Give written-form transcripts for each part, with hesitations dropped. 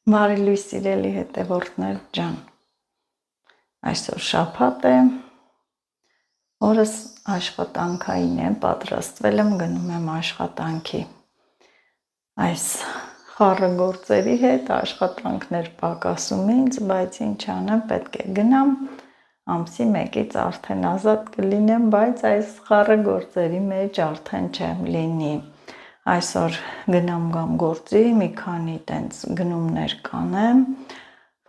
Բարի լույս սիրելի հետևորդներ ջան, այսօր շաբաթ է, օրս աշխատանքային է, պատրաստվել եմ, գնում եմ աշխատանքի, այս խառը գործերի հետ աշխատանքներ պակասում ինձ, բայց ինչ անեմ, պետք է գնամ, ամսի 1-ից արդեն ազատ կլինեմ, բայց այս խառը գործերի մեջ արդեն չեմ լինի, այսօր գնամ գամ գործի, մի քանի տենց գնումներ կանեմ,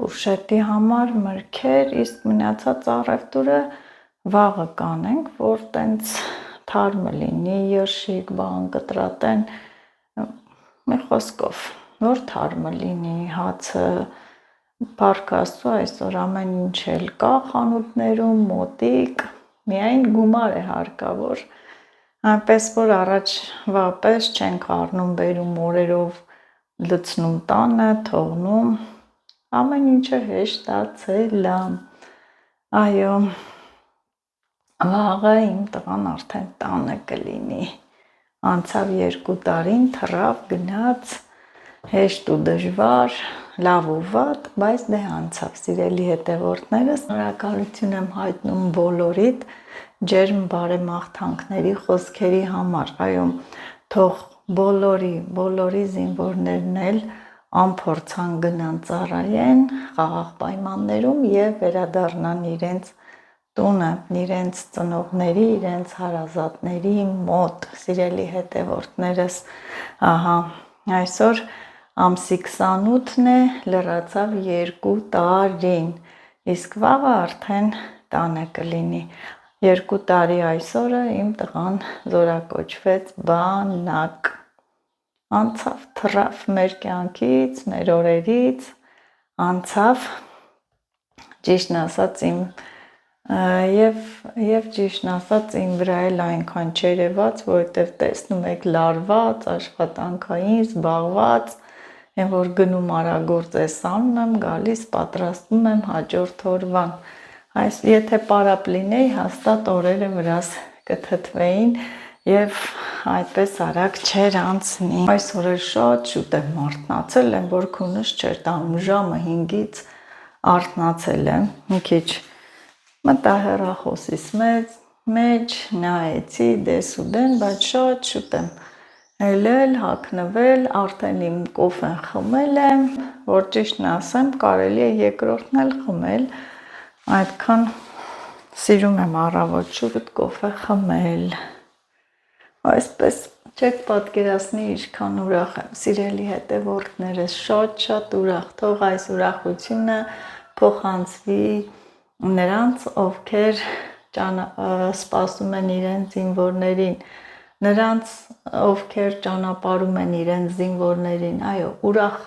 ֆուրշետի համար մրգեր, իսկ մնացած առևտուրը վաղը կանենք, որ տենց թարմը լինի, երշիկ, բան կտրատեն, մի խոսքով, որ թարմը լինի, հացը, փառք Աստծո, այսօր ամեն ինչ էլ կա խանութներում, մոտիկ, միայն գումար է հարկավոր, այնպես որ առաջվա պես չենք առնում, բերում օրերով, լցնում տանը, թողնում, ամեն ինչը հեշտացել է, այո, վաղը իմ տղան արդեն տանը կլինի, անցավ 2 տարին, թռավ, գնաց, հեշտ ու դժվար, լավ ու վատ, բայց դե անցավ, սիրելի հետևորդներս, շնորհակալություն եմ հայտնում բոլորիդ, ջերմ բարեմաղթանքների խոսքերի համար, այո, թող բոլորի զինվորներն էլ անփորձան գնան ծառայեն խաղաղ պայմաններում եւ վերադառնան իրենց տունը, իրենց ծնողների, իրենց հարազատների մոտ, սիրելի հետևորդներս, ահա, այսօր ամսի 28-ն է, լրացավ 2 տարին, իսկ վաղը արդեն տանը կլինի, 2 տարի այսօրը իմ տղան զորակոչվեց բանակ, անցավ, թռավ մեր կյանքից, մեր օրերից, անցավ, ճիշտն ասած եւ ճիշտն ասած իմ վրա էլ այնքան չերևաց, որովհետեւ տեսնում եք լարված, աշխատանքային, զբաղված, այն որ գնում արագործ անում եմ, գալիս պատրաստվում եմ հաջորդ օրվան, այս եթե պարապ լինեի, հաստատ օրերը վրաս կթթվեին եւ այդպես արագ չէր անցնի, այսօր էլ շատ շուտ եմ արթնացել, այն որ քունս չէր տանում, ժամը 5-ից արթնացել եմ, մի քիչ մտա հեռախոսիս մեջ, նայեցի դես ու դեն, բայց շատ շուտ եմ ելել, հագնվել, արդեն իմ կոֆեն խմել եմ, որ ճիշտն ասեմ, կարելի է երկրորդն էլ խմել, այդքան սիրում եմ առավոտ շուտ կոֆե խմել, այսպես չեք պատկերացնի ինչքան ուրախ եմ, սիրելի հետևորդներս, շատ ուրախ, թող այս ուրախությունը փոխանցվի նրանց, ովքեր սպասում են իրենց զինվորներին, նրանց, ովքեր ճանապարհում են իրենց զինվորներին, այո, ուրախ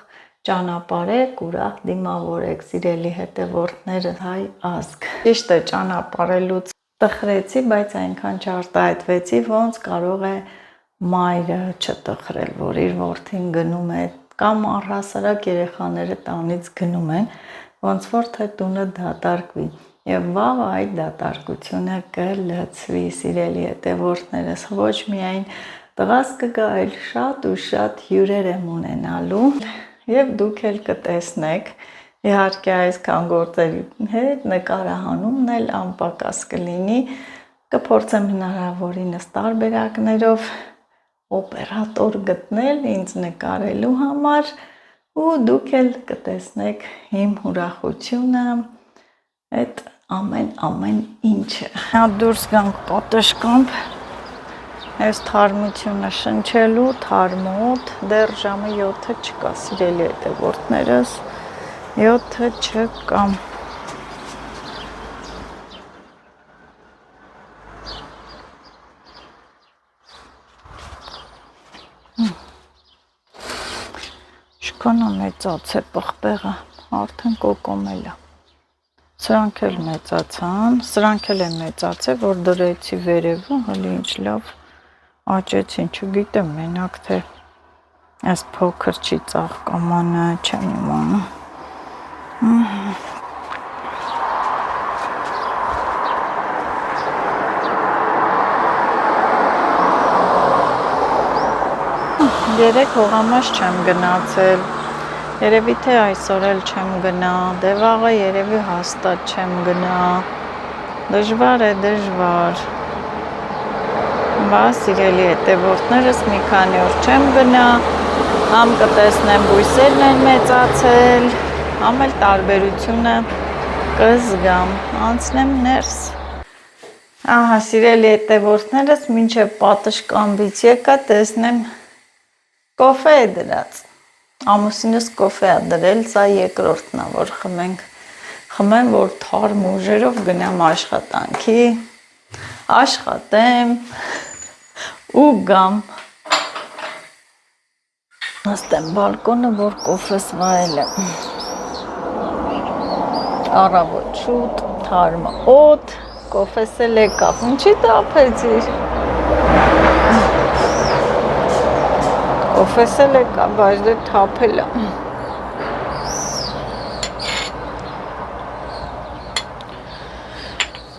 ճանապարհեք, ուրախ դիմավորեք, սիրելի հետևորդները, հայ ազգ, ճիշտ է ճանապարհելուց տխրեցի, բայց այնքան չարտահայտվեցի, ոնց կարող է մայրը չտխրել, որ իր որդին գնում է, կամ առհասարակ երեխաները տանից գնում են, ոնց որ թե տունը դատարկվի, եւ վաղը այդ դատարկությունը կլցվի, սիրելի հետևորդներս, ոչ միայն տղաս կգա, այլ շատ ու շատ հյուրեր եմ ունենալու, եւ դուք էլ կտեսնեք, իհարկե այսքան գործերի հետ նկարահանումն էլ անպակաս կլինի, կփորձեմ հնարավորինս տարբերակներով օպերատոր գտնել ինձ նկարելու համար ու դուք էլ կտեսնեք իմ ուրախությունը, այդ ամեն ինչը։ Դուրս գանք պատշգամբ, այս թարմությունը շնչելու, թարմոտ, դեռ ժամը 7-ը չկա, սիրելի հետևորդներս, 7-ը չկա։ Ինչքան է մեծացել պղպեղը, արդեն կոկոմել է։ Սրանք էլ մեծացան, սրանք էլ են մեծացել, որ դրեցի վերևը, հələ ինչ լավ աճեցին, չգիտեմ մենակ թե այս փոքր չի ծաղկամանը, չեմ իմանում։ Երեք հողամաս չեմ գնացել, Երևի թե այսօր էլ չեմ գնա, դե վաղը երևի հաստատ չեմ գնա, դժվար է, դժվար, բա սիրելի հետևորդներս մի քանի օր չեմ գնա, համ կտեսնեմ բույսերն են մեծացել, համ էլ տարբերությունը կզգամ, անցնեմ ներս։ Ահա սիրելի հետևորդներս մինչև պատշգամբից եկա տեսնեմ կոֆե է դրած, ամուսինս կոֆե է դրել, սա երկրորդն է, որ խմեմ, որ թարմ ուժերով գնամ աշխատանքի, աշխատեմ ու գամ, նստեմ բալկոնը, որ կոֆես վայելեմ, առավոտ շուտ, թարմ օդ, կոֆես էլ եկավ, ինչի տապեցիր, կոֆես էլ եկավ, բայց դե թափել է,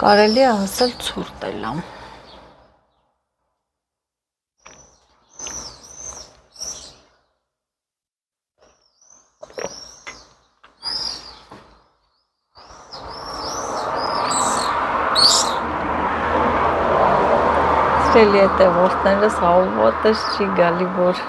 կարելի է ասել ցուրտել է, Սիրելի հետևորդներս հավատս չի գալի, որ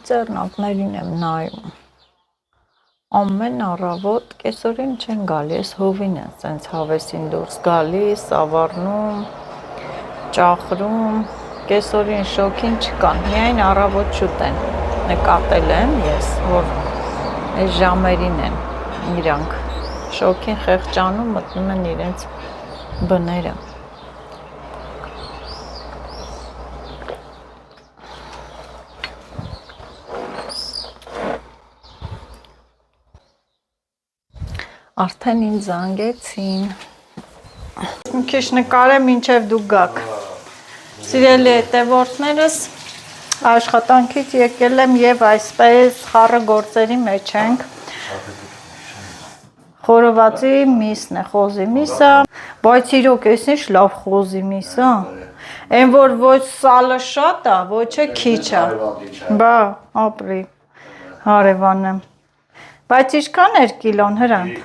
ծերնակներին եմ նայում, ամեն առավոտ կեսօրին չեն գալի, ես հովին են սենց հավեսին դուրս գալիս, ավառնում, ճախրում, կեսօրին շոքին չկան, միայն առավոտ շուտ են, նկատել եմ ես, որ այս ժամերին են իրանք, շոքին խեղճանում մտնում են իրենց բները, արդեն ինձ զանգեցին, մի քիչ նկարեմ մինչև դուք գաք, սիրելի հետևորդներս, աշխատանքից եկել եմ և այսպես խառը գործերի մեջ ենք, խորովածի միսն է, խոզի միսը, բայց իրոք ես ինչ լավ խոզի միս է, են որ ոչ սալը շատ է, ոչ է քիչ է, բա ապրի, հարևան եմ, բայց ինչքան էր կիլոն հրանտ,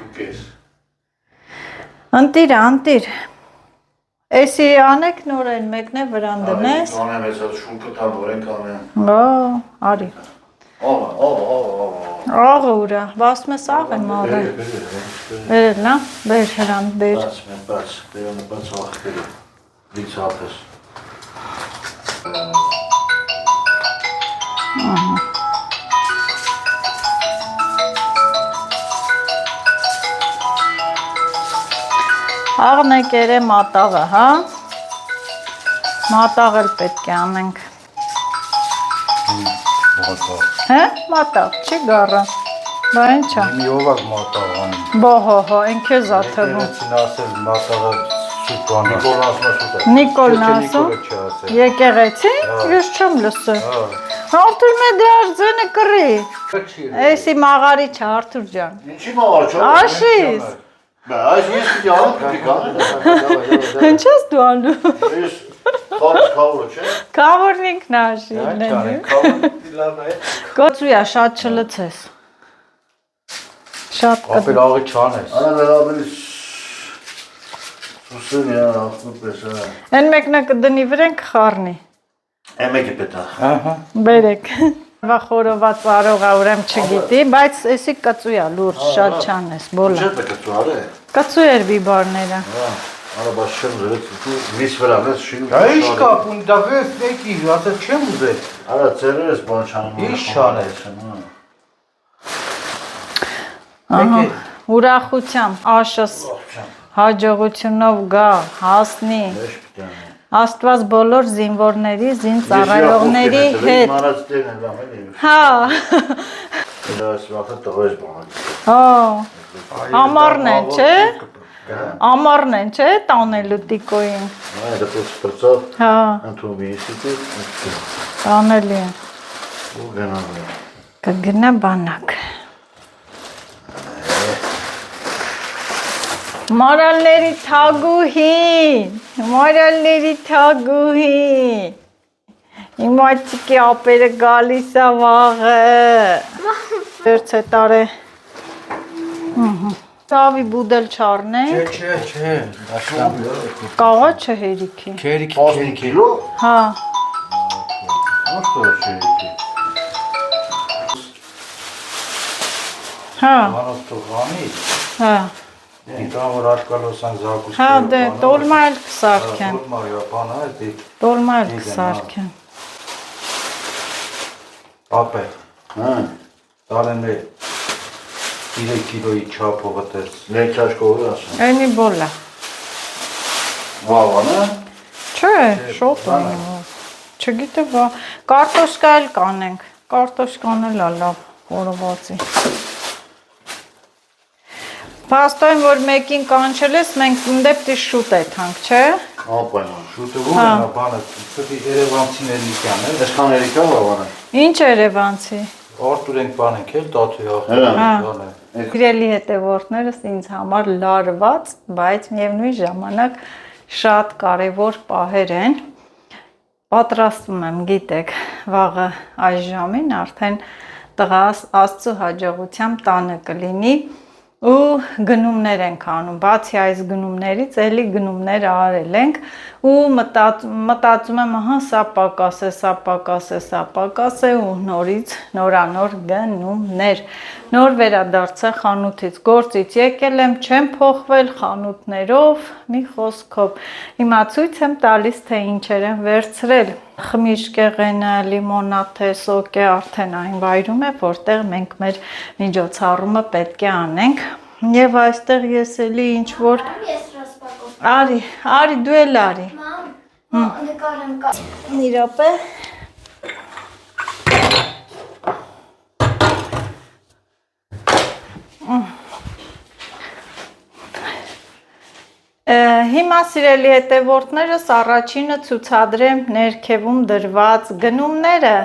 ընտիր, էսի անեք նորեն մեկն է վրան դնես, անեմ ես շունկը տան որեն կանեմ, արի, աղը ուրա, վասմ ես աղ եմ աղը, բերել նա, բեր հրան, բեր, բաց, բերանը բաց աղկերը, վից հապես, աղն է կեր է մատաղը, հա, մատաղ էլ պետք է անենք, հե, մատաղ, չի գարը, բա են չա, մի ովակ մատաղ անում, բա հա, են քեզ աթվում, եկեղեցին ասել մատաղը սուտ անում, Նիկոլն ասում, եկեղեցի, ես չեմ լսը, Արթուր մե դե արձենը կռի, էսի մաղարի չա, Արթուր ջան, ինչի մաղար չա, աշիս, այս ես պիտի անում պիտի կանեմ, ինչ ես դու անում, ես կավուրը չէ, կավուրն ինքն աշին է, կոծույա շատ չլծես, շատ ապել աղի չանես, անա ավելի սուսեն յան աղտնու պես, են մեկնա կդնի վրեն կխարնի, եմ եկի պետա, բերեք, խորոված արողա ուրեմ չգիտի, բայց էսի կծույա լուրջ, շատ չանես, բոլա, Չէ պետա ծու արե, կծու էր բիբարները, Արա բաց չեմ զրեց, միս վրան ես շին Դա ինչ կապ ունի, դա վեվ մեկի, ասել չեմ ուզել Արա ծերեր ես բան չանում Ինչ չանես ահա, ուրախությամբ, աշս, հաջողությունով գա, հասնի, Աստված բոլոր զինվորների, զինծառայողների հետ, Մանած տերն եմ եմ էլի հա, Դա ես վախը տղես բան հա, Ամառն են, չէ։ Ամառն են, չէ, տանելու տիկոյին։ Այդը պրծավ, Հա, ընդում եսիք է, տանելի են։ ու գնանում է։ Կգնա բանակ։ Մարալների թագուհին, մարալների թագուհին։ Իմ աչիկի ապերը գալիս է վաղը։ Վերց է տարե։ Ծավի բուդել չարնենք։ Չէ, դաշնամ։ Կաղաչը հերիքի։ Քերիքի, 15 կիլո։ Հա, Ո՞նց չէ։ հա, Անոց տողանի։ հա։ Ինքան որ արկալոսան զակուս։ Հա, դե տոլմա էլ կսարքեն։ Տոլմա բանը է, դե Տոլմա էլ կսարքեն։ ապե։ Հա, Դարեն է 3 կիլոյի չափով դες։ մեկ ճաշկով ասում։ Այնի բոլա։ Վավանը։ Չէ, շոտ ունի։ Չգիտեմ, կարտոշկա էլ կանենք։ Կարտոշկան էլ է լավ խորովածի։ Փաստորեն, որ մեկին կանչել ես, մենք դեպի շուտ է թանք, չէ։ Անպայման։ Շուտը ո՞ր է բանը, դե Երևանցիների կան է։ Այսքան երիկա վավանը։ Ինչ Երևանցի։ Արտուր ենք բան ենք էլ դաթի Հա։ ախտան է։ Գրելի հետևորդներս ինձ համար լարված, բայց միևնույն ժամանակ շատ կարևոր պահեր են։ Պատրաստվում եմ, գիտեք, վաղը այս ժամին արդեն տղաս Աստծո հաջողությամբ տանը կլինի ու գնումներ ենք անում, բացի այս գնումներից էլի գնումներ արել ենք ու մտածում եմ, ահա սա պակաս է ու նորից նորանոր գնումներ, նոր վերադարձա խանութից, գործից եկել եմ, չեմ փոխվել խանութներով, մի խոսքով, հիմա ցույց եմ տալիս, թե ինչեր եմ վերցրել, խմիչք եղենը, լիմոնադ է, սոկ է, արդեն այն վայրում է, որտեղ մենք մեր միջոցառումը պետք է անենք եւ այստեղ ես էլի ինչ որ Արի, դու էլ արի։ Նկարեմ կա։ Մի րոպե։ Հիմա սիրելի հետևորդներս առաջինը ցուցադրեմ ներքևում դրված գնումները։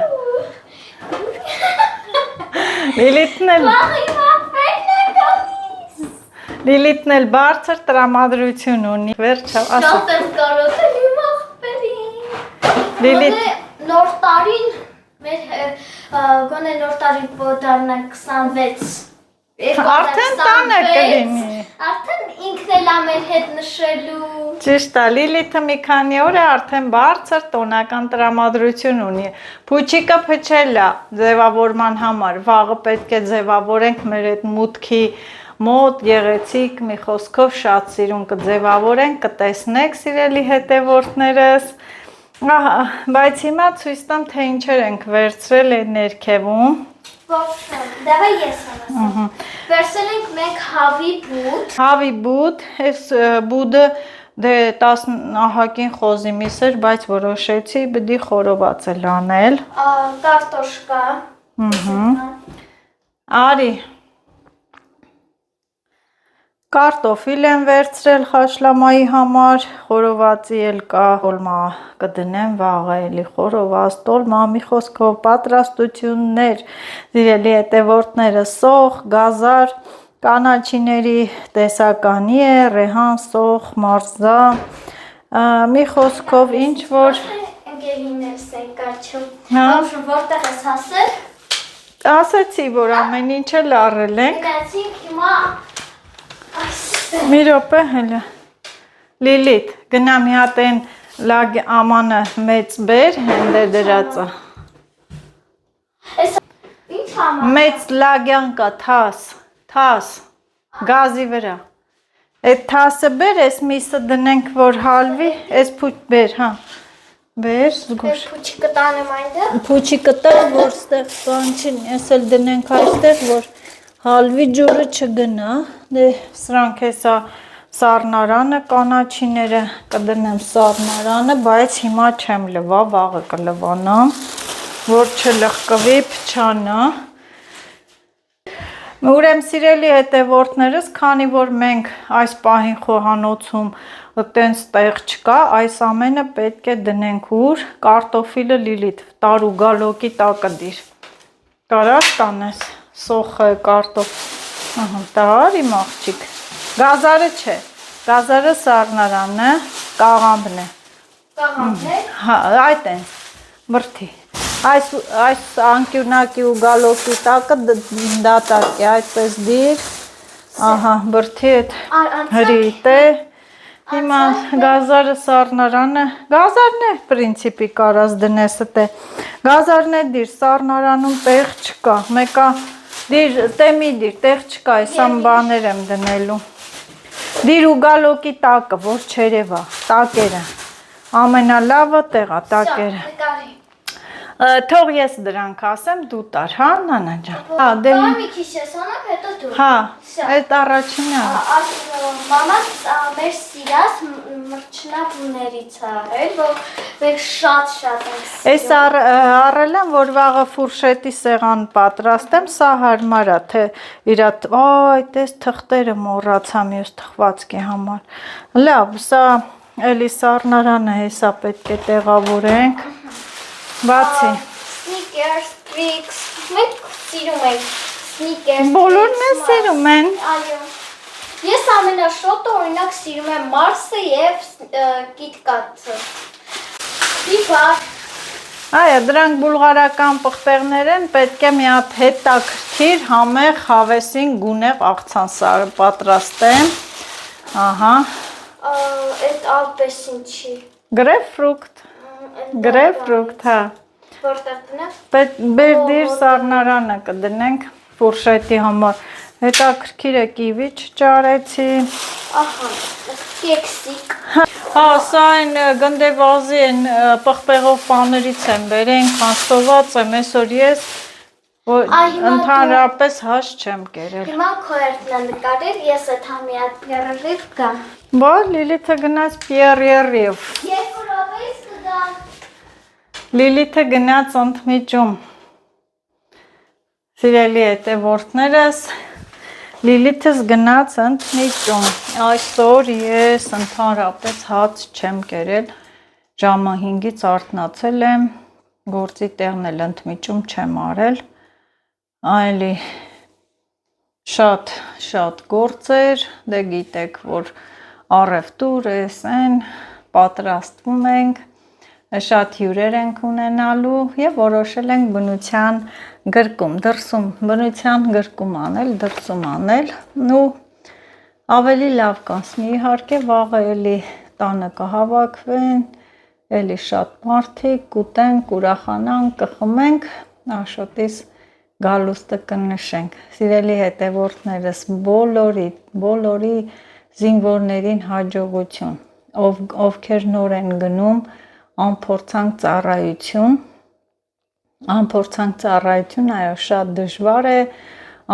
Լիլիթն էլ բարձր տրամադրություն ունի։ Վերջը ասա։ Շատ եմ կարոտել իմ աղբերին։ Լիլիթ Նոր տարին մեր գոնե նոր տարին պոդարնա 26։ Արդեն տանը կլինի։ Արդեն ինքն էլ ամեր հետ նշելու։ Ճիշտ է, Լիլիթը մի քանի օր է արդեն բարձր տոնական տրամադրություն ունի։ Փուչիկը փչել է ձևավորման համար։ Վաղը պետք է ձևավորենք մեր այդ մուտքի մոտ գեղեցիկ մի խոսքով շատ սիրուն կձևավորենք, կտեսնեք սիրելի հետևորդներս։ Ահա, բայց հիմա ցույց տամ, թե ինչեր ենք վերցրել այդ ներքևում։ Ոբշե, դավայ ես ասեմ։ Վերցել ենք մենք հավի բուտ։ Հավի բուտ, այս բուդը դե 10 ահագին խոզի միս էր, բայց որոշեցի բդի խորոված էլ անել։ Կարտոշկա։ Արի Կարտոֆիլ եմ վերցրել խաշլամայի համար, խորովածի էլ կա, տոլմա կդնեմ վաղը էլի խորոված, տոլմա մի խոսքով պատրաստություններ, սիրելի հետևորդները սոխ, գազար, կանաչիների տեսականի է, ռեհան, սոխ, մարզա, մի խոսքով ինչ որ Ընկերիներս են կաչում։ Հա։ Ոբշե, որտեղ ես հասել։ ասեցի, որ ամեն ինչ էլ առել ենք, Գնացինք հիմա մի րոպե հելը, Լիլիթ, գնա մի հատ են լագ ամանը մեծ բեր, հենդե դրածա, Ինչ համար։ մեծ լագյան կա, թաս, գազի վրա, այդ թասը բեր, ես միսը դնենք, որ հալվի, ես պուչ բեր, հա, բեր, զգուշ, Փուչի կտանեմ այնտեղ։ պուչի կտա, որ ստեղ բան չին, ես էլ դնենք այստեղ, որ հալվի ջուրը չգնա, դե սրանք հեսա սառնարանը, կանաչիները կդնեմ սառնարանը, բայց հիմա չեմ լվա, վաղը կլվանամ, որ չլղկվի, փչանա, Ուրեմն սիրելի հետևորդներս, քանի որ մենք այս պահին խոհանոցում տենց տեղ չկա, այս ամենը պետք է դնենք ուր, կարտոֆիլը Լիլիթ, տար ու գալոկի տակը դիր։ Կարաս տանես, սոխը, տար իմ աղջիկ։ Գազարը չէ, գազարը սառնարանն է, կաղամբն է։ Կաղամբն է։ Հա, այդ են, բրդի։ Այս անկյունակի ու գալոկի տակը դատակ է, այդպես դիր, ահա, բրդի էդ հրիտ է, հիմա գազարը սառնարանը, գազարն է պրինցիպի կարաս դնես է, գազարն է դիր, սառնարանում տեղ չկա, մեկա դիր, տեմի դիր, տեղ չկա, ես ամ բաներ եմ դնելու, դիր ու գալոկի տակը, որ չերևա, տակերը, ամենալավը տեղա, տակերը, թող ես դրանք ասեմ, դու տար, հա, նանա ջան, հա, դե մի քիչ ես անեմ, հետո դու։ հա, այդ առաջինը։ Մաման մեր սիրած մրջնաբուներից է արել, որ մենք շատ ենք Այս առել եմ, որ վաղը ֆուրշետի սեղան պատրաստեմ, սա հարմար է, թե իրա, այ, տես թղթերը մոռացա մյուս թխվածքի համար։ Լավ, սա էլի սառնարանը հեսա պետք է տեղավորենք։ Բացի։ Snickers, Twix, մենք սիրում ենք Snickers, Բոլորն են սիրում են։ Այո։ Ես ամենաշոտը օրինակ սիրում եմ Mars-ը եւ KitKat-ը։ Բիբար։ Այո, դրանք բուլղարական պղպեղներ են, պետք է մի հատ հետաքրքիր համեղ հավեսին գունեղ աղցան պատրաստեմ։ Ահա։ Այդ ալպեսին չի։ Գրեյփֆրուտ, հա։ Որտեղ դնեմ։ Բեր դիր սառնարանը կդնենք ֆուրշետի համար։ Հետաքրքիր է կիվի չճարեցի։ Ահա, կեքսիկ։ Հա, սա այն գնդեվազի են պղպեղով պաներից են բերենք, հաստոված եմ այսօր ես, որ ընդհանրապես հաշ չեմ կերել։ Հիմա քո երթն է նկարել, ես այդ համի այդ պիերրիվ կամ։ Բա, Լիլիթը գնաց պիերրիվ։ Երկու րոպեից կգամ։ Լիլիթը գնաց ընդմիջում։ Սիրելի հետևորդներս, Լիլիթս գնաց ընդմիջում։ Այսօր ես ընդհանրապես հաց չեմ կերել, ժամը 5-ից արթնացել եմ, գործի տեղն էլ ընդմիջում չեմ արել, այլի շատ գործ էր, դե գիտեք, որ առևտուր ես են, պատրաստվում ենք, շատ հյուրեր ենք ունենալու և որոշել ենք բնության գրկում, դրսում, բնության գրկում անել, դրսում անել, ու ավելի լավ կանցնի, իհարկե վաղը էլի տանը կհավաքվեն, էլի շատ մարդիկ, կուտենք, ուրախանանք, կխմենք, Աշոտից գալուստը կնշենք, սիրելի հետևորդներս, բոլորի զինվորներին հաջողություն, ովքեր նոր են գնում, անփորձանք ծառայություն, այո, շատ դժվար է,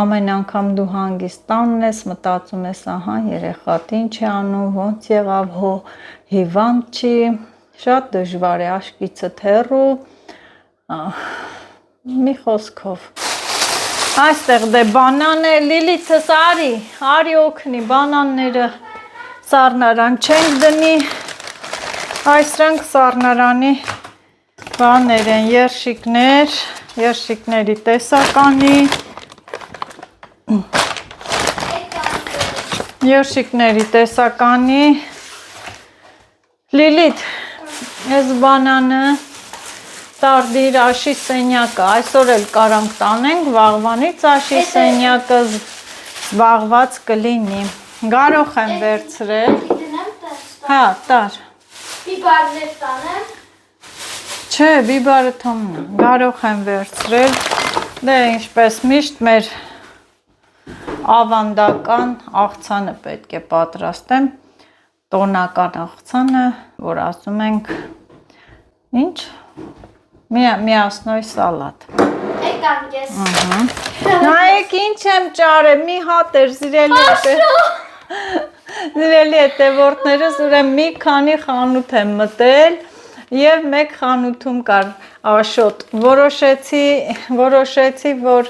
ամեն անգամ դու հանգիստ տանն ես, մտածում ես, ահա, երեխատ ինչ է անում, ոնց եղավ, հո, հիվանդ չի, շատ դժվար է, աշկիցդ հեռու, մի խոսքով, այստեղ դե բանան է, Լիլիթս արի օգնի, բանանները սառնարան չենք դնի, այսրանք սառնարանի բաներ են, երշիկների տեսականի, Լիլիթ, ես բանանը տարդիր աշի սենյակը, այսօր էլ կարանք տանենք, վաղվանից աշի սենյակը զբաղված կլինի, գարող եմ վերցրել, հա, տար, Բիբարներ տանեմ, չէ, բիբարը թոմնա, գարող եմ վերցրել, դե ինչպես միշտ մեր ավանդական աղցանը պետք է պատրաստեմ, տոնական աղցանը, որ ասում ենք, ինչ, միասնոյ սալատ, եկանք ես, նայեք ինչ եմ ճարել, մի հատ էր զիրելի հետևորդներս, ուրեմ մի քանի խանութ եմ մտել և մեկ խանութում կար աշոտ, որոշեցի, որ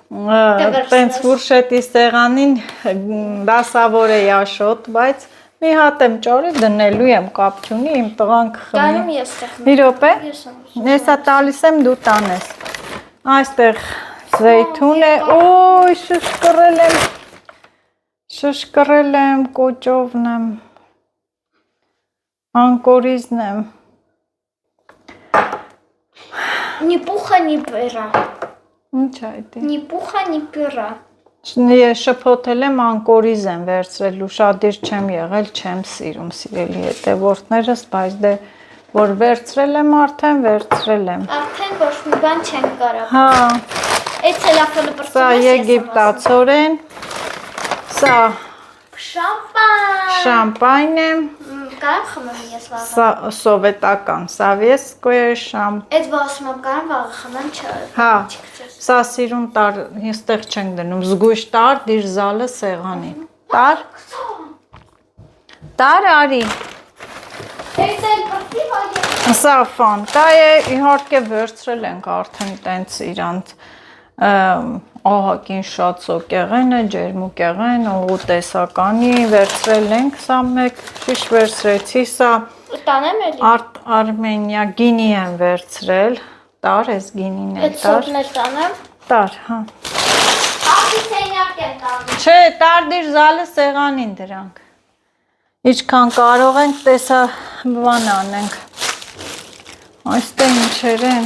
տենց ֆուրշետի սեղանին դասավոր է աշոտ, բայց մի հատ եմ ճորի դնելու եմ կապչունի, իմ տղան կխմի։ Գանում ես տեղ։ Մի րոպե։ Ես եմ։ Հեսա տալիս եմ դու տանես։ Այստեղ զեյթուն է, օй շշկռել եմ, կոճովն եմ, անկորիզն եմ։ Ни пуха, ни пера։ Ինչ է այդ։ Ни пуха, ни пера։ Ես շփոթել եմ անկորիզ եմ վերցրել ու շատիր չեմ եղել, չեմ սիրում սիրելի հետևորդներս, բայց դե որ վերցրել եմ արդեն վերցրել եմ։ Արդեն ոչ մի բան չեն կարող։ Հա, Այդ տելեֆոնը սա բրցում եգիպտացորեն, սա շամպայն է, Կարամ խմեմ ես վաղը։ սա սովետական, սավիեսկոյե շամ։ Այդ վասում եմ կարամ վաղը խմեմ չէ։ Հա, սա սիրուն տար, այստեղ չենք դնում, զգույշ տար, դիր զալը սեղանին։ Տար։ Տար արի։ Այդ էլ բրտի վայ։ Սա ֆանտա է, իհարկե վերցրել ենք արդեն տենց իրանց ահագին շատ սոկեղեն է, ջերմուկեղեն, ուղուտեսականի վերցրել ենք, սա մեկ շիշ վերցրեցի, սա Տանեմ էլի։ Արմենիա գինի եմ վերցրել, տար ես գինին է Այդ տար, սոկն էլ տանեմ։ տար, հա։ Աղի սենյակ եմ տանում։ Չէ, տար դիր զալը սեղանին դրանք, իչքան կարող ենք տեսա բան անենք, այստեղ ինչեր են,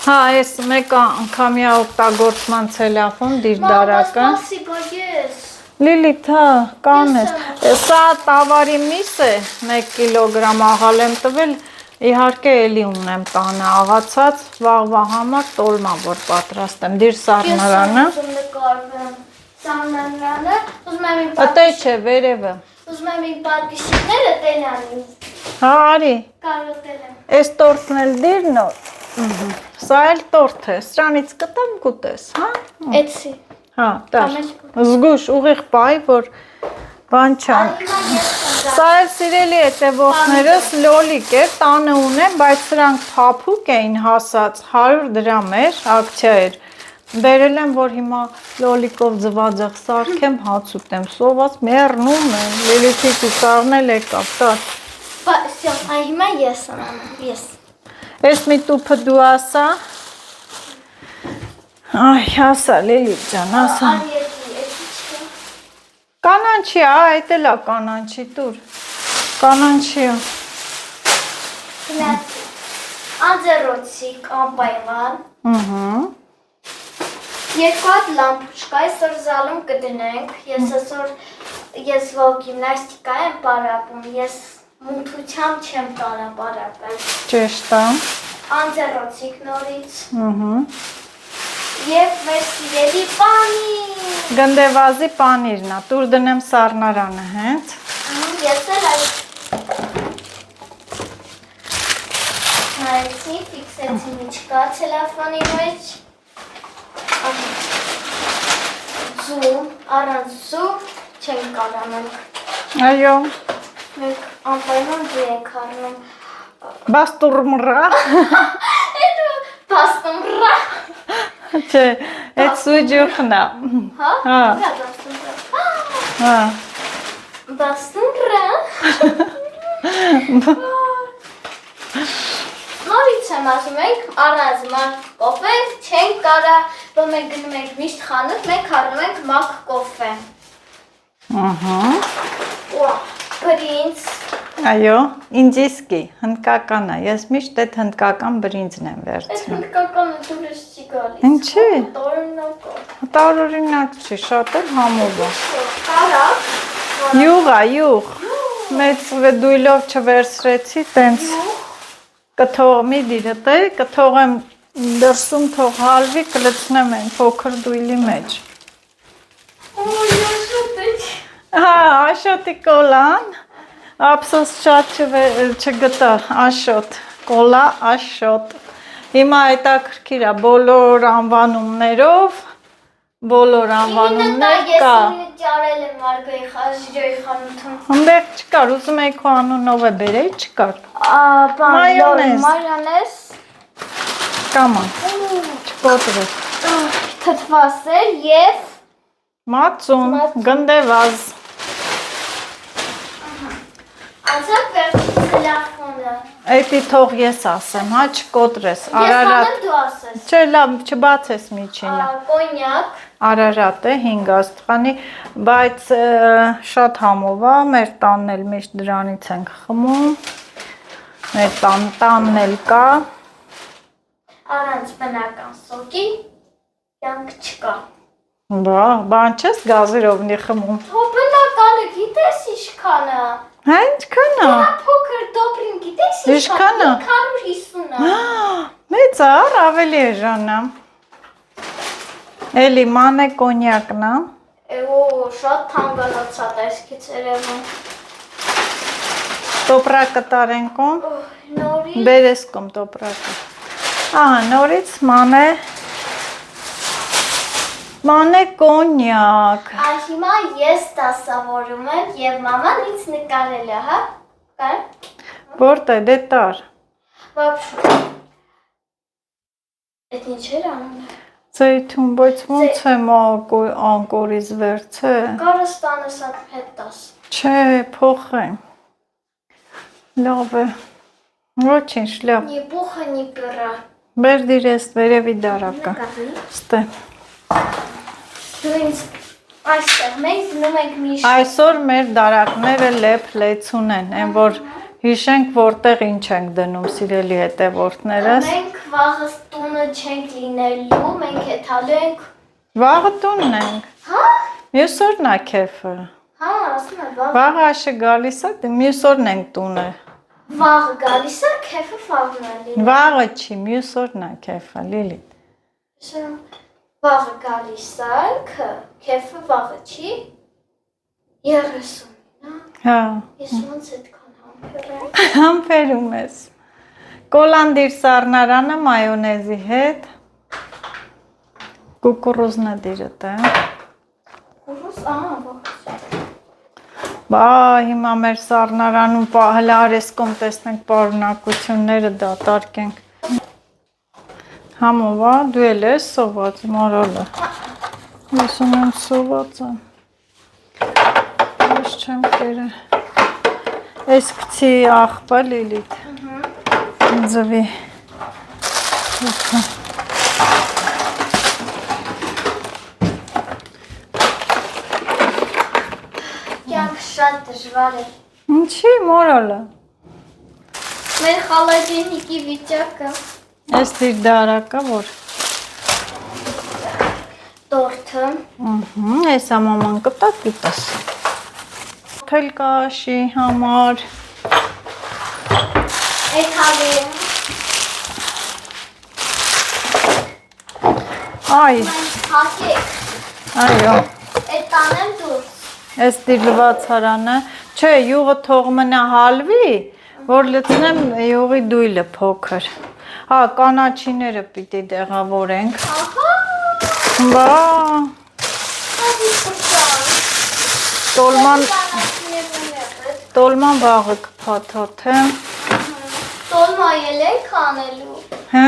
հա, ես մեկ անգամյա օգտագործման ցելոֆան դիր դարական, Սպասիբա ես։ Լիլիթ, հա, կանես, սա տավարի միս է, 1 կիլոգրամ աղալ եմ տվել, իհարկե էլի ունեմ տանը աղացած, վաղվա համար տոլմա որ պատրաստեմ, դիր սառնարանը, Սառնարանը, ուզում եմ իմ ըտե չէ, վերևը, Ուզում եմ իմ պատվիշիկները տենանի։ հա, արի, Կարոտել եմ։ ես տորթն էլ դիր նոր, սա էլ տորթ է, սրանից կտամ կուտես, հա, Էցի։ հա, տար, զգուշ ուղիղ պայ, որ բան չան, սա էլ սիրելի հետևորդներս լոլիկ էր, տանը ունեմ, բայց սրանք փափուկ էին հասած, 100 դրամ էր, ակցիա էր, բերել եմ, որ հիմա լոլիկով ձվածեղ սարքեմ, հաց ուտեմ, սոված մեռնում եմ, Լիլիթի կուսարնել եկավ, տար, Всё, այ հիմա ես անեմ, ես։ ես մի տուփը դու ասա, այ, ասա, Լիլիթ ջան, ասա, կանանչի, այդ էլ է կանանչի, տուր, կանանչի է, Անձեռոցիկ, անպայման, երկու հատ լամպուշկա, այսօր զալում կդնենք, ես ով գիմնաստիկա եմ պարապում, ես մունթությամբ չեմ կարա պարապել, ճեշտ է, անձեռոցիկ նորից, և մեր սիրելի պանիր, գնդեվազի պանիրն է, տուր դնեմ սառնարանը, հենց, ես էլ այդ նայեցի, ֆիքսեցի միջկա ցելոֆանի մեջ, Զում, առանց զում չենք կարանել, այո, մենք անպայման դու ենք առնում, բաստուրմրա, բաստում ռա, չէ, այդ սուջուխն է, հա, հա, բաստում ռա, նորից եմ ասում ենք առանց մարդ կոֆենք չենք կարա, որ մենք գնում ենք միշտ խանութ, մենք առնում ենք մակ կոֆե, բրինձ, այո, ինջիսկի, հնդկական է, ես միշտ այդ հնդկական բրինձն եմ Այս վերցնում, հնդկականը դուրս չի գալիս, Ինչի՞։ Տարօրինակ է, տարօրինակ չի, շատ էլ համով է, կարակ, յուղ է, յուղ, մեծ դույլով չվերցրեցի, տենց, կթող մի դիրտ է, կթողեմ դրսում թող հալվի, կլցնեմ են փոքր դույլի մեջ, Ոյ, աշոտ է, հա, աշոտի կոլան, ապսոս շատ չգտա, աշոտ, կոլա, աշոտ, հիմա հետաքրքիր է, բոլոր անվանումներով, բոլոր անվանումներ կա, ես ճարել եմ Մարգոյի խաժիրոյի խանութում, հնդեղ չկար, ուզում էի քո անունով է բերեի, չկար, Մայոնեզ, մայոնեզ, կաման, չկոտրեց, թթվասեր եւ Մածուն, գնդեվազ։ անցավ վերջի տելեֆոնը։ Էդի թող ես ասեմ, հա չկոտրես, Ես Արարատ։ դու ասես։ Չէ, լավ, չբացես միջինը։ Կոնյակ, Արարատ է 5 աստղանի, բայց շատ համով է, մեր տանն էլ միշտ դրանից ենք խմում։ Մեր տանն էլ կա։ առանց բնական սոկի կյանք չկա։ Բան չես գազերովնի խմում։ Հո բնականը գիտես ինչքան է։ Հա, ինչքան է։ Նա փոքր դոպրին գիտես Ինչքան է։ 550 է։ Մեծ է, ավելի էժան է։ Էլի մանե կոնյակն է։ Էո, շատ թանկանացած է, սկից երևում։ Տոպրակը տարենկոն։ Նորից Բերես կոմ տոպրակը։ Ահա, նորից մանե կոնյակ։ հիմա ես դասավորում եմ եւ մաման ինձ նկարել է, հա։ Կա՞։ Որտե դե տար։ Вообще։ Էդ ինչ էր անում։ Ձեյթուն, բայց ոնց եմ անկորից վերցե։ Կարստանս հետ տաս։ Չէ, փոխեմ։ Լավ է։ Ոչինչ, լավ։ Ни пуха, ни пера։ Բեր դիրես վերևի դարակը։ Ստե։ Դու ինձ այստեղ մենք դնում ենք միշտ։ Այսօր մեր դարակները լեփ-լեցուն են, այն որ հիշենք որտեղ ինչ ենք դնում, սիրելի հետևորդներս։ Մենք վաղը տունը չենք լինելու, մենք եթալու ենք։ Վաղը տունն ենք։ Հա։ Մյուս օրն է քեֆը։ Հա, ասում եմ վաղ։ Վաղը աշը գալիս է, դե մյուս օրն ենք տունը։ Վաղը գալիս է, քեֆը վաղն է լինում։ Վաղը չի, մյուս օրն է քեֆը, Լիլիթ։ Վաղը գալիս է, քեֆը վաղը չի։ 30, Հա։ ես ոնց այդքան համբեր եմ։ Համբերում ես։ Կոլանդիր սառնարանը մայոնեզի հետ։ Կուկուրուզնա դիրը տե։ Ուրուս, ահա, ողջ։ Բա հիմա մեր սառնարանում հələ արեսկոմ տեսնենք պարունակությունները դատարկենք։ Համով է, դու էլ ես սոված, մորոլը։ Ես ունեմ սոված եմ։ Ես չեմ կերը։ Ես կցի աղբա Լիլիթ։ Ձվի։ Կյանք շատ դժվար է։ Ինչի մորոլը։ Մեր խալաջենիկի վիճակը։ Ես դիր դարակը որ։ Տորթը։ Ես ամաման կտա կիտաս։ Թել կաշի համար։ Այդ հավի։ Այ, Հակեք։ այո։ Այդ տանեմ դուրս։ Ես դիրլված հարանը, չէ, յուղը թող մնա հալվի, որ լցնեմ յուղի դույլը փոքր։ Հա, կանաչիները պիտի դեղավորենք։ Ահա։ Բա, Հազի տոլման, կուտան։ տոլման վաղը կփաթաթեմ։ Տոլմայել եք անելու։ Հե,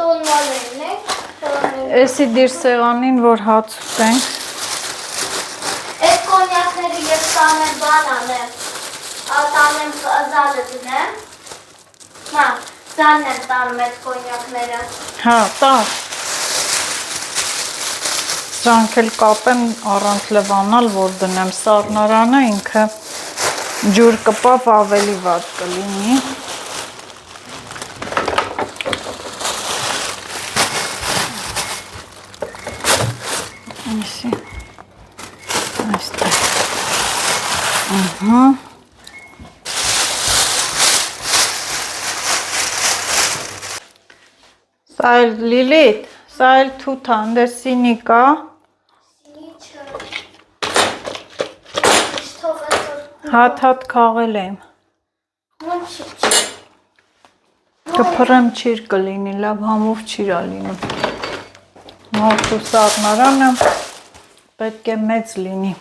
Տոլմալել եք անելու։ էսի դիր սեղանին, որ հաց ուտենք։ Այդ կոնյակները ես տանեմ բան անեմ, տանեմ զալը դնեմ, մա, զալն եմ տանում այդ կոնյակները, Հա, տար։ Սրանք էլ կապեմ առանց լվանալ, որ դնեմ սառնարանը, ինքը ջուր կպավ ավելի վատ կլինի։ Այսի, այստեղ, Սա էլ Լիլիթ, սա էլ թութ անդեր սինի կա, սինիչը, իշթող այսօր, հատ կաղել եմ, ոնց չի, կպրեմ չիր կլինի, լավ համով չիրա լինում, մարդու սառնարանը պետք է մեծ լինի,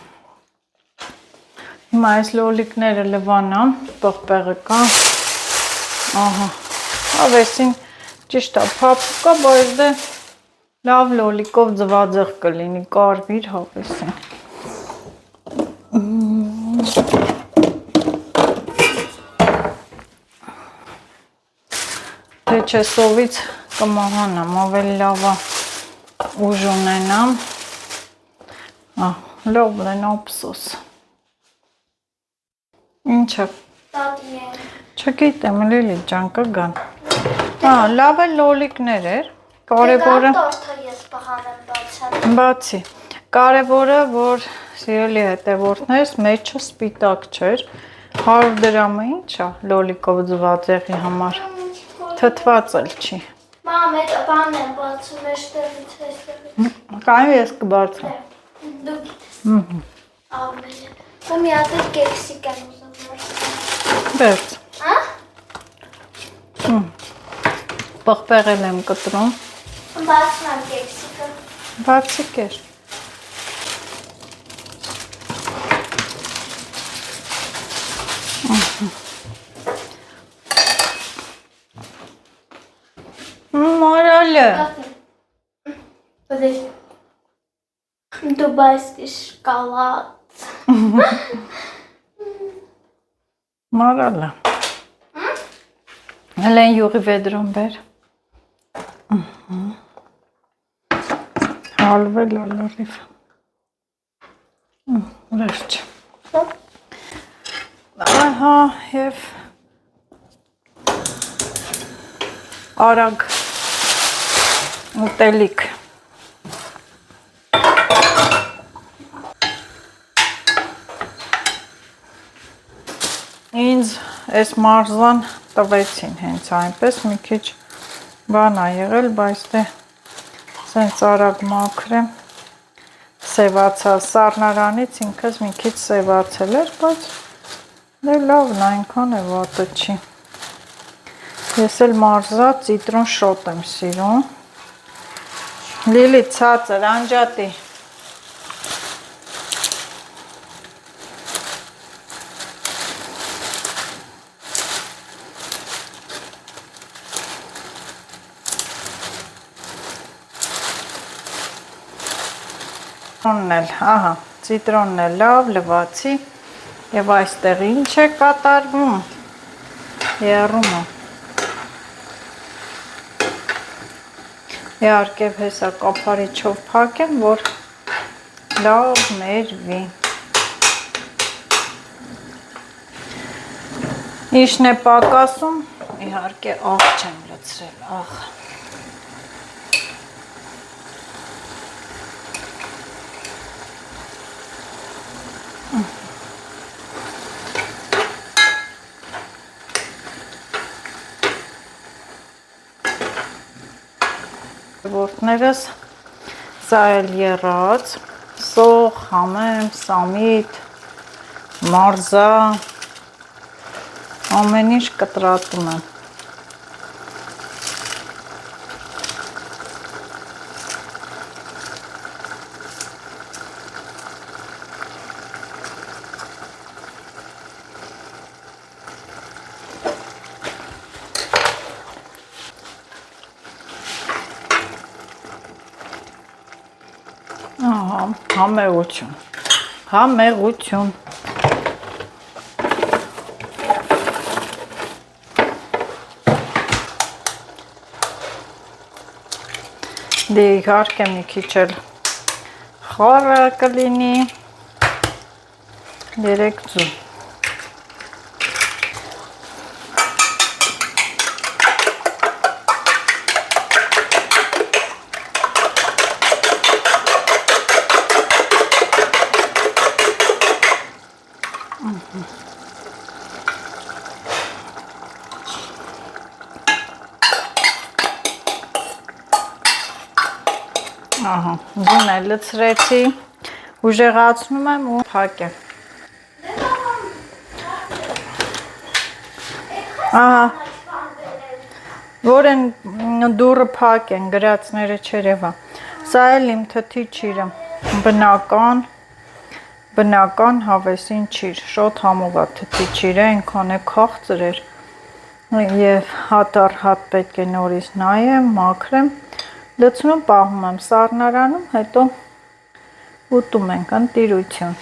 հիմա այս լոլիկները լվանամ, պղպեղը կա, ահա, ավեսին ճիշտ է, փափուկ կա, բայց դե Լավ լոլիկով ձվածեղ կլինի, կարմիր հավեսին։ Թե չէ սովից կմահանամ, ավելի լավ է ուժ ունենամ։ Լավ լեն ափսոս։ Ինչը։ Տատի են։ Չգիտեմ, Լիլի ջան կգան։ Լավ է լոլիկներ էր։ Կարևորը տորթը ես բախանեմ բացել։ բացի։ Կարևորը, որ սիրելի հետևորդներ, մեջը սպիտակ չէր։ 100 դրամը ինչ է լոլիկով ձվածեղի համար։ Թթված էլ չի։ Մամ, այդ բանն եմ բացում, էստեղից, էստեղից։ Կայուն ես կբացեմ։ Դու գիտես։ Ավելի։ Ու մի հատ էլ կեքսիկ եմ ուզում վերցնել։ Վերց։ Հա? Պղպեղել եմ կտրում։ Բացում եմ կեքսիկը։ Բացի կեր։ Մորալը։ Подожди. Дубайский шоколад. Մորալը։ Հելեն յուղի վեդրոն բեր։ Հալվել ալարիվ։ Վերջ։ Ահա և արագ ուտելիք։ Ինձ այս մարզան տվեցին հենց այնպես, մի քիչ բան ա եղել, բայց դե սենց արագ մաքրեմ, սևացա, սառնարանից ինքս մի քիչ սևացել էր, բայց դե լավն այնքան է վատը չի։ Ես էլ մարզած ծիտրոն շոտ եմ սիրում։ Լիլի ցածր, անջատի։ Ահա, ծիտրոնն էլ լավ, լվացի և այստեղ ինչ է կատարվում, եռումը։ Իհարկե հեսա կափարիչով փակեմ, որ լավ մերվի։ Ինչն է պակասում, իհարկե աղ չեմ լցրել, աղ։ Որդներս սա էլ եռած, սող, համեմ, սամիտ, մարզա, ամեն ինչ կտրատում եմ։ Ահա, համեղություն, համեղություն։ Դե իհարկե մի քիչ էլ խառը կլինի, 3 ձու։ Ահա, դուն էլ լցրեցի, ուժեղացնում եմ ու փակեմ։ Ահա, որ են դուրը փակ են, գրածները չերևա։ Սա էլ իմ թթի ճիրը, բնական հավեսին ճիր, շոտ համով է թթի ճիրը, այնքան է քաղցր էր և հատ առ հատ պետք է նորից նայեմ, մաքրեմ, լցնում պահում եմ սառնարանում, հետո ուտում ենք ընտիրություն։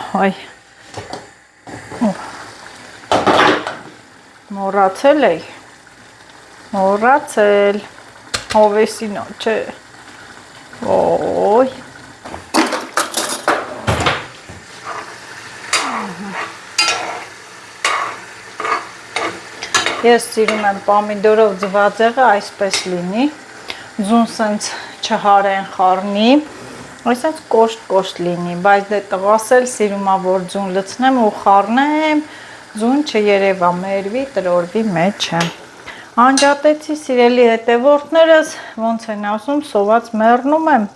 Հայ։ Մոռացել էի։ Մոռացել։ Հովեսի նոչ է։ Ոյ։ Ես սիրում եմ պամիդորով ձվածեղը այսպես լինի, ձուն սենց չհարեն խառնի, այսպես կոշտ լինի, բայց դե տղաս էլ սիրում ա որ ձուն լցնեմ ու խառնեմ, ձուն չերևա, մերվի, տրորվի մեջը։ Անջատեցի սիրելի հետևորդներս, ոնց են ասում, սոված մեռնում եմ,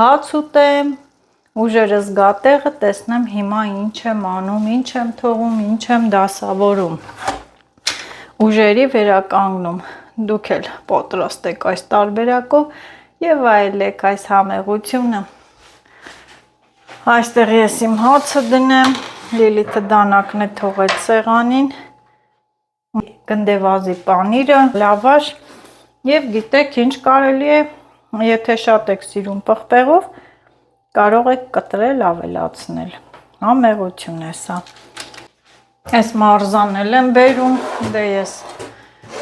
հաց ուտեմ, ուժերս գատեղը տեսնեմ հիմա ինչ եմ անում, ինչ եմ թողում, ինչ եմ դասավորում։ Ուժերի վերականգնում, դուք էլ պատրաստեք այս տարբերակով եւ այլեք այս համեղությունը։ Այստեղ ես իմ հացը դնեմ, Լիլիթը դանակն է թողեց սեղանին, գնդեվազի պանիրը, լավաշ եւ գիտեք ինչ կարելի է, եթե շատ եք սիրում պղպեղով, կարող եք կտրել, ավելացնել։ Համեղություն է սա։ Այս մարզանել եմ բերում, դե ես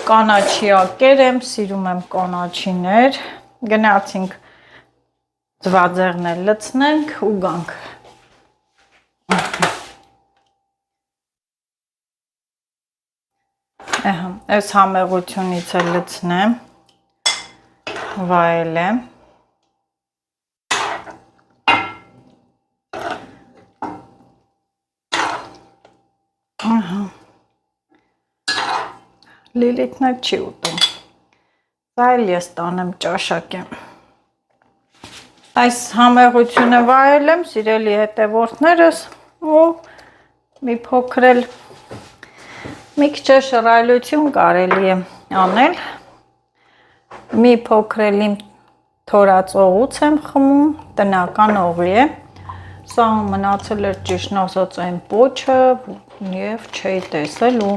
կանաչիակեր եմ, սիրում եմ կանաչիներ, գնացինք ձվածեղն էլ լցնենք ու գանք։ Այս համեղությունից էլ լցնեմ, վայելեմ։ Լիլիթն էլ չի ուտում, սա էլ ես տանեմ ճաշակեմ։ Այս համեղությունը վայելեմ, սիրելի հետևորդներս, ու մի փոքր էլ մի քիչ շռայլություն կարելի է անել, մի փոքր էլ իմ թորած օղուց եմ խմում, տնական օղի է, սա մնացել էր ճիշտն ասած այն պոչը և չէի տեսել ու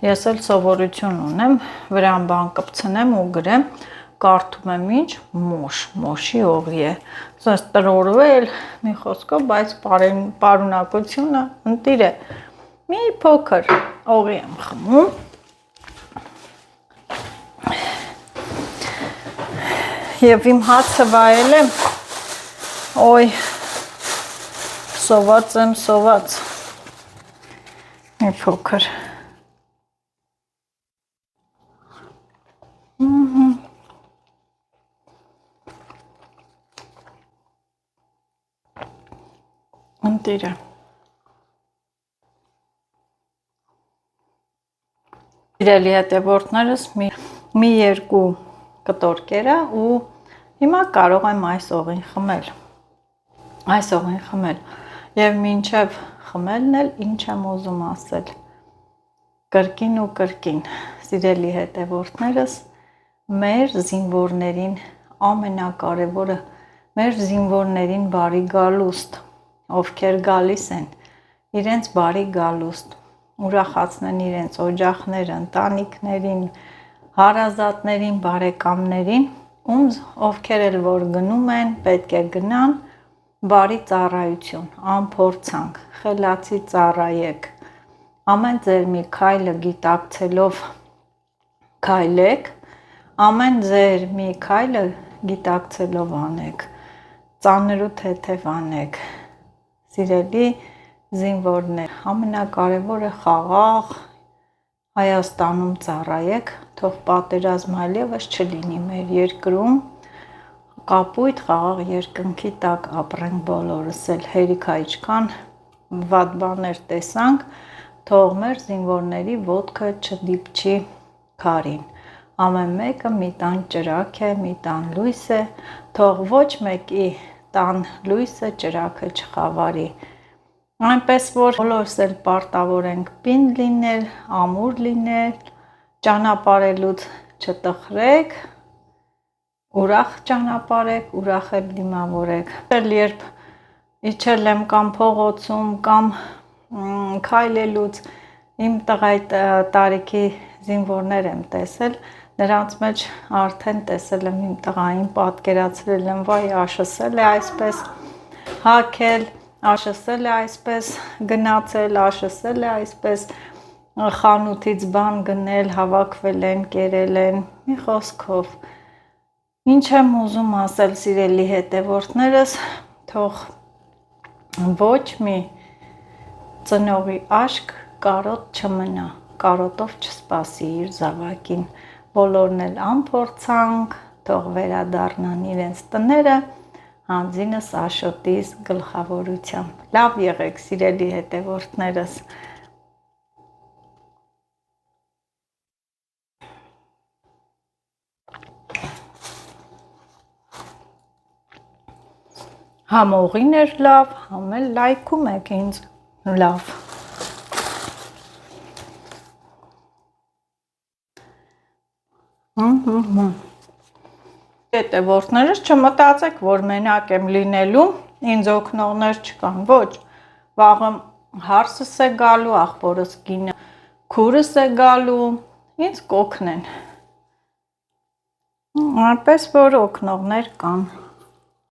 ես էլ սովորություն ունեմ, վրան բան կպցնեմ ու գրեմ, կարդում եմ ինչ, մոշի օղի է, սենց տրորվել մի խոսքով, բայց պարունակությունը ընտիր է, մի փոքր օղի եմ խմում, և իմ հացը վայել եմ, ոյ, սոված եմ, սոված, մի փոքր, ընտիր է, իրելի հետևորդներս մի երկու կտոր ու հիմա կարող եմ այս օղին խմել և մինչև խմելն էլ ինչ եմ ուզում ասել, կրկին ու կրկին, սիրելի հետևորդներս, մեր զինվորներին ամենակարևորը, մեր զինվորներին բարի գալուստ, ովքեր գալիս են, իրենց բարի գալուստ, ուրախացնեն իրենց օջախները, ընտանիքներին, հարազատներին, բարեկամներին, ովքեր էլ որ գնում են, պետք է գնան, բարի ծառայություն, անփորձանք, խելացի ծառայեք, ամեն ձեր մի քայլը գիտակցելով քայլեք, ամեն ձեր մի քայլը գիտակցելով անեք, ծանր ու թեթև անեք, սիրելի զինվորներ, ամենակարևորը խաղաղ Հայաստանում ծառայեք, թող պատերազմ այլևս չլինի մեր երկրում, կապույտ խաղաղ երկնքի տակ ապրենք բոլորս էլ, հերիք այչքան վատ բաներ տեսանք, թող մեր զինվորների ոտքը չդիպչի քարին, ամեն մեկը մի տան ճրագ է, մի տան լույս է, թող ոչ մեկի տան լույսը ճրագը չխավարի, այնպես որ բոլորս էլ պարտավոր ենք պինդ լինել, ամուր լինել, ճանապարհելուց չտխրեք, ուրախ ճանապարհեք, ուրախ էլ դիմավորեք, երբ իջել եմ կամ փողոցում կամ քայլելուց իմ տղայի տարիքի զինվորներ եմ տեսել, Նրանց մեջ արդեն տեսել եմ իմ տղային, պատկերացրել եմ, վայ, աշսել է այսպես հագել, աշսել է այսպես գնացել, աշսել է այսպես խանութից բան գնել, հավաքվել են, կերել են, մի խոսքով։ Ինչ եմ ուզում ասել, սիրելի հետևորդներս, թող ոչ մի ծնողի աշկ կարոտ չմնա, կարոտով չսպասի իր զավակին, բոլորն էլ անփորձանք, թող վերադառնան իրենց տները, հանձինս Աշոտիս գլխավորությամբ։ Լավ եղեք, սիրելի հետևորդներս։ Համ օղին էր լավ, համ էլ լայքում եք ինձ լավ։ Հետևորդներս չմտածեք, որ մենակ եմ լինելու, ինձ օգնողներ չկան, ոչ, վաղը հարսս է գալու, աղբորս գինը, քուրս է գալու, ինձ կօգնեն, այնպես որ օգնողներ կան։